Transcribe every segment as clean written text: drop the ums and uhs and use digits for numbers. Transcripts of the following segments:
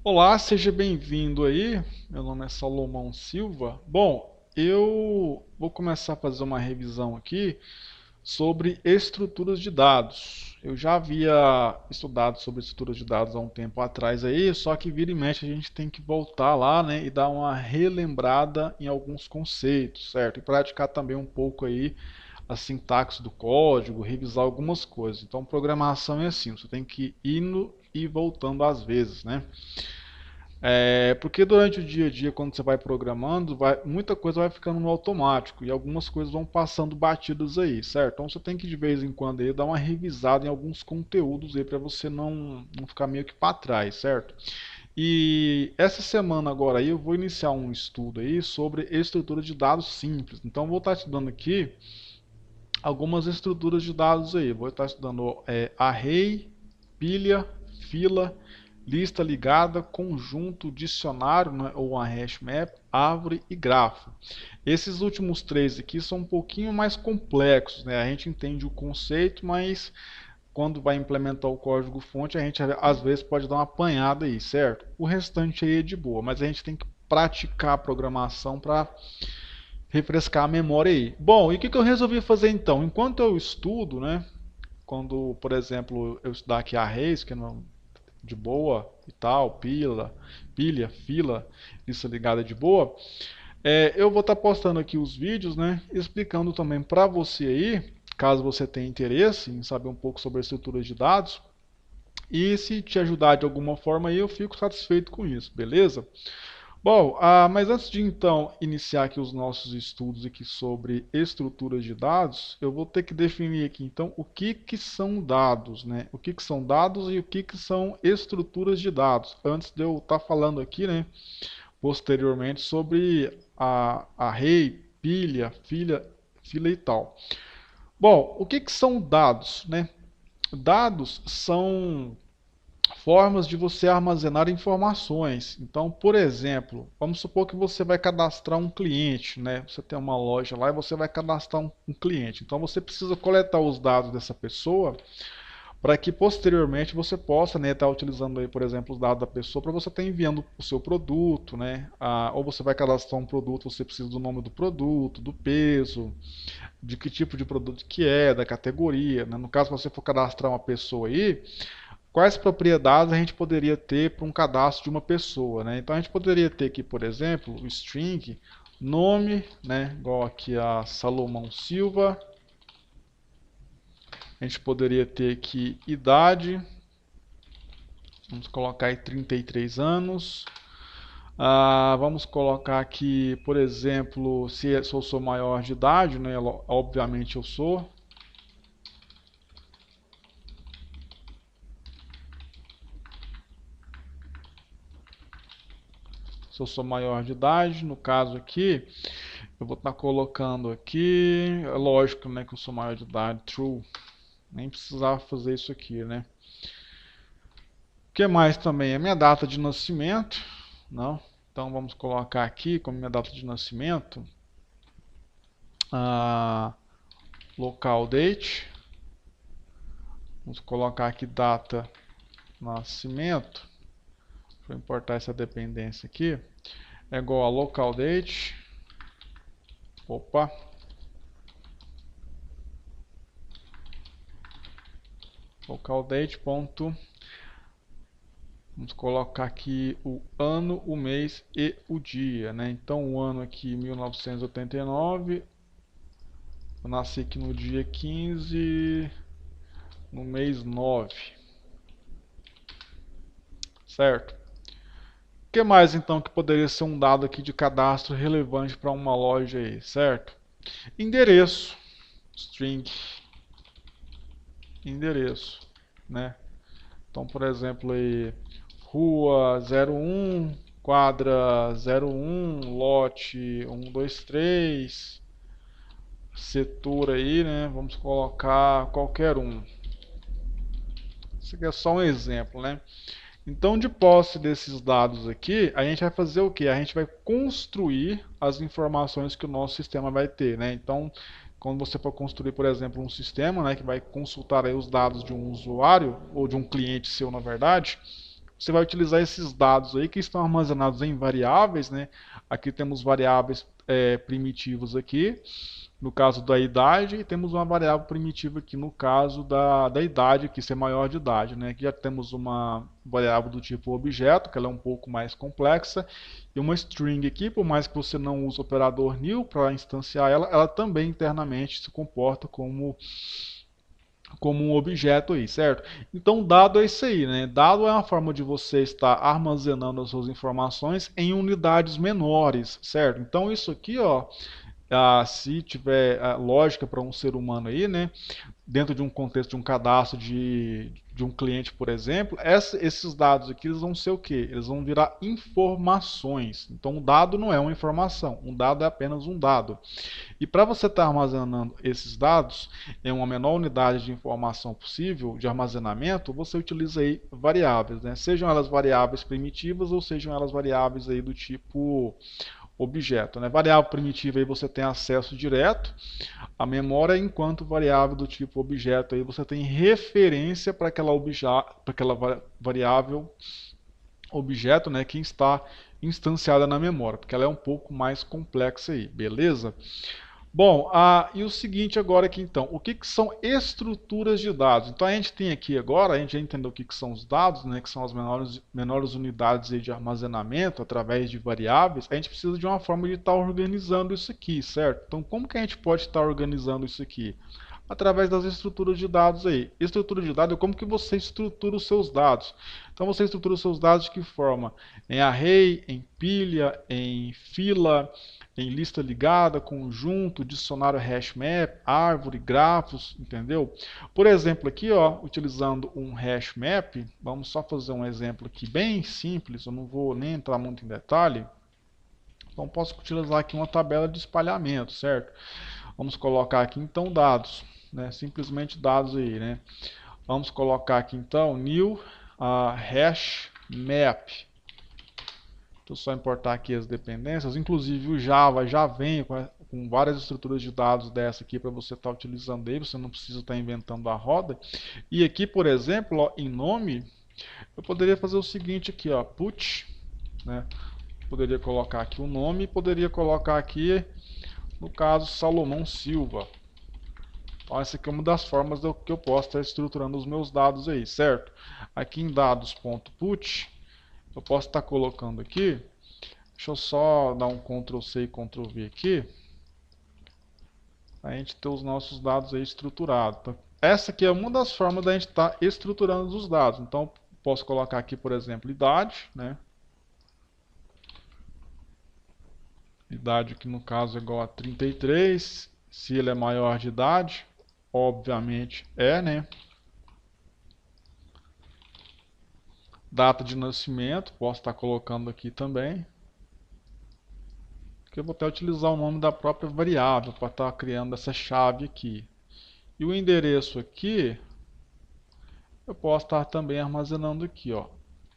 Olá, seja bem-vindo aí. Meu nome é Salomão Silva. Bom, eu vou começar a fazer uma revisão aqui sobre estruturas de dados. Eu já havia estudado sobre estruturas de dados há um tempo atrás aí, só que vira e mexe a gente tem que voltar lá, né, e dar uma relembrada em alguns conceitos, certo? E praticar também um pouco aí a sintaxe do código, revisar algumas coisas. Então, programação é assim, você tem que ir indo e voltando às vezes, né? Porque durante o dia a dia, quando você vai programando, muita coisa vai ficando no automático e algumas coisas vão passando batidas aí, certo? Então você tem que de vez em quando aí dar uma revisada em alguns conteúdos aí para você não ficar meio que para trás, certo? E essa semana agora aí eu vou iniciar um estudo aí sobre estrutura de dados simples. Então eu vou estar te dando aqui algumas estruturas de dados aí. Vou estar estudando array, pilha, fila, lista ligada, conjunto, dicionário, né, ou uma hash map, árvore e grafo. Esses últimos três aqui são um pouquinho mais complexos, né? A gente entende o conceito, mas quando vai implementar o código-fonte, a gente às vezes pode dar uma apanhada aí, certo? O restante aí é de boa, mas a gente tem que praticar a programação para refrescar a memória aí. Bom, e o que eu resolvi fazer então? Enquanto eu estudo, né? Quando, por exemplo, eu estudar aqui arrays, que não de boa e tal, pilha, fila, lista ligada de boa, eu vou estar postando aqui os vídeos, né? Explicando também para você aí, caso você tenha interesse em saber um pouco sobre a estrutura de dados. E se te ajudar de alguma forma aí, eu fico satisfeito com isso, beleza? Bom, mas antes de então iniciar aqui os nossos estudos aqui sobre estruturas de dados, eu vou ter que definir aqui então o que que são dados, né? O que que são dados e o que são estruturas de dados. Antes de eu estar falando aqui, né, posteriormente sobre a array, pilha, fila e tal. Bom, o que que são dados, né? Dados são formas de você armazenar informações. Então, por exemplo, vamos supor que você vai cadastrar um cliente, né? Você tem uma loja lá e você vai cadastrar um cliente. Então, você precisa coletar os dados dessa pessoa para que posteriormente você possa, né, estar utilizando aí, por exemplo, os dados da pessoa para você estar enviando o seu produto, né? Ou você vai cadastrar um produto, você precisa do nome do produto, do peso, de que tipo de produto que é, da categoria, né? No caso, se você for cadastrar uma pessoa aí, quais propriedades a gente poderia ter para um cadastro de uma pessoa, né? Então a gente poderia ter aqui, por exemplo, o string, nome, né? Igual aqui a Salomão Silva. A gente poderia ter aqui idade, vamos colocar aí 33 anos. Vamos colocar aqui, por exemplo, se eu sou maior de idade, né? Obviamente eu sou. Se eu sou maior de idade, no caso aqui, eu vou estar colocando aqui, é lógico, né, que eu sou maior de idade, true. Nem precisava fazer isso aqui, né? O que mais também? A minha data de nascimento, não? Então vamos colocar aqui como minha data de nascimento, a local date. Vamos colocar aqui data de nascimento. Deixa eu importar essa dependência aqui. É igual a local date. Opa. Local date. Ponto. Vamos colocar aqui o ano, o mês e o dia, né? Então o ano aqui 1989. Eu nasci aqui no dia 15, no mês 9, certo? O que mais então que poderia ser um dado aqui de cadastro relevante para uma loja aí, certo? Endereço, string, endereço, né? Então, por exemplo, aí, rua 01, quadra 01, lote 123, setor aí, né? Vamos colocar qualquer um. Isso aqui é só um exemplo, né? Então, de posse desses dados aqui, a gente vai fazer o que? A gente vai construir as informações que o nosso sistema vai ter, né? Então, quando você for construir, por exemplo, um sistema, né, que vai consultar aí os dados de um usuário ou de um cliente seu, na verdade, você vai utilizar esses dados aí que estão armazenados em variáveis, né? Aqui temos variáveis primitivos aqui, no caso da idade, e temos uma variável primitiva aqui no caso da idade, que isso é maior de idade, né? Aqui já temos uma variável do tipo objeto, que ela é um pouco mais complexa, e uma string aqui, por mais que você não use o operador new para instanciar ela, ela também internamente se comporta como um objeto aí, certo? Então, dado é isso aí, né? Dado é uma forma de você estar armazenando as suas informações em unidades menores, certo? Então, isso aqui, ó, se tiver lógica para um ser humano aí, né? Dentro de um contexto de um cadastro de um cliente, por exemplo, esses dados aqui eles vão ser o quê? Eles vão virar informações. Então, um dado não é uma informação, um dado é apenas um dado. E para você estar armazenando esses dados em uma menor unidade de informação possível, de armazenamento, você utiliza aí variáveis, né? Sejam elas variáveis primitivas ou sejam elas variáveis aí do tipo objeto, né? Variável primitiva aí você tem acesso direto à memória, enquanto variável do tipo objeto aí você tem referência para aquela variável objeto, né, que está instanciada na memória, porque ela é um pouco mais complexa aí, beleza? Bom, e o seguinte agora aqui então, o que são estruturas de dados? Então a gente tem aqui agora, a gente já entendeu o que são os dados, né, que são as menores unidades aí de armazenamento através de variáveis. A gente precisa de uma forma de estar organizando isso aqui, certo? Então como que a gente pode estar organizando isso aqui? Através das estruturas de dados aí. Estrutura de dados é como que você estrutura os seus dados. Então você estrutura os seus dados de que forma? Em array, em pilha, em fila, em lista ligada, conjunto, dicionário hashmap, árvore, grafos, entendeu? Por exemplo, aqui, ó, utilizando um hashmap, vamos só fazer um exemplo aqui bem simples, eu não vou nem entrar muito em detalhe. Então posso utilizar aqui uma tabela de espalhamento, certo? Vamos colocar aqui então dados, né? Simplesmente dados aí, né? Vamos colocar aqui então new hashmap. Então, só importar aqui as dependências. Inclusive o Java já vem com várias estruturas de dados dessa aqui para você estar utilizando aí. Você não precisa estar inventando a roda. E aqui, por exemplo, ó, em nome, eu poderia fazer o seguinte aqui, ó, put, né? Poderia colocar aqui o nome e poderia colocar aqui, no caso, Salomão Silva. Então, essa aqui é uma das formas que eu posso estar estruturando os meus dados aí, certo? Aqui em dados.put, eu posso estar colocando aqui, deixa eu só dar um Ctrl C e Ctrl V aqui, a gente ter os nossos dados aí estruturados. Então, essa aqui é uma das formas da gente estar estruturando os dados. Então, posso colocar aqui, por exemplo, idade, né? Idade que no caso é igual a 33, se ele é maior de idade, obviamente é, né? Data de nascimento, posso estar colocando aqui também. Que eu vou até utilizar o nome da própria variável para estar criando essa chave aqui. E o endereço aqui, eu posso estar também armazenando aqui, ó,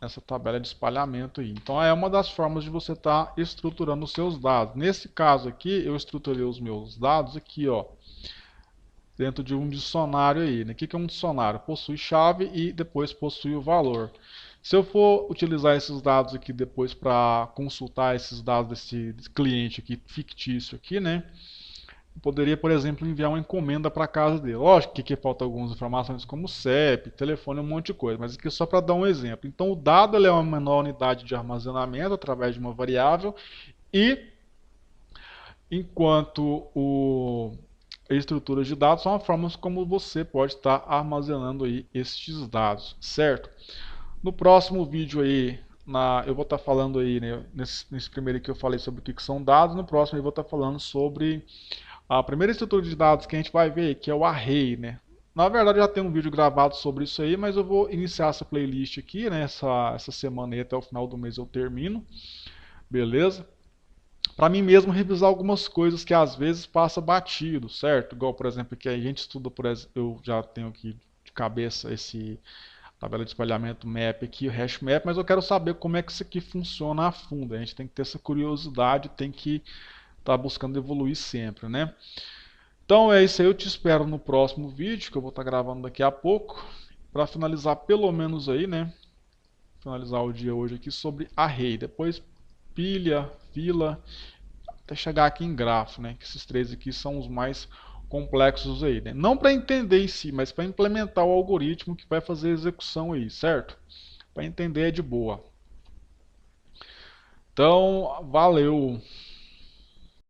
essa tabela de espalhamento aí. Então é uma das formas de você estar estruturando os seus dados. Nesse caso aqui, eu estruturei os meus dados aqui, ó, dentro de um dicionário aí, né? O que é um dicionário? Possui chave e depois possui o valor. Se eu for utilizar esses dados aqui depois para consultar esses dados desse cliente aqui, fictício aqui, né? Eu poderia, por exemplo, enviar uma encomenda para casa dele. Lógico que aqui falta algumas informações como CEP, telefone, um monte de coisa, mas aqui é só para dar um exemplo. Então o dado é uma menor unidade de armazenamento através de uma variável e enquanto a estrutura de dados são as formas como você pode estar armazenando aí estes dados, certo? No próximo vídeo aí, eu vou estar falando aí, né, nesse primeiro que eu falei sobre o que são dados, no próximo eu vou estar falando sobre a primeira estrutura de dados que a gente vai ver, que é o array, né? Na verdade, já tem um vídeo gravado sobre isso aí, mas eu vou iniciar essa playlist aqui, né? Essa semana aí, até o final do mês eu termino, beleza? Para mim mesmo revisar algumas coisas que às vezes passa batido, certo? Igual, por exemplo, que a gente estuda, por exemplo, eu já tenho aqui de cabeça esse tabela de espalhamento map aqui, o hash map, mas eu quero saber como é que isso aqui funciona a fundo. A gente tem que ter essa curiosidade, tem que estar buscando evoluir sempre, né? Então é isso aí, eu te espero no próximo vídeo, que eu vou estar gravando daqui a pouco, para finalizar pelo menos aí, né? finalizar o dia hoje aqui sobre array. Depois pilha, fila, até chegar aqui em grafo, né? Que esses três aqui são os mais complexos aí, né? Não para entender em si, mas para implementar o algoritmo que vai fazer a execução aí, certo? Para entender é de boa. Então, valeu!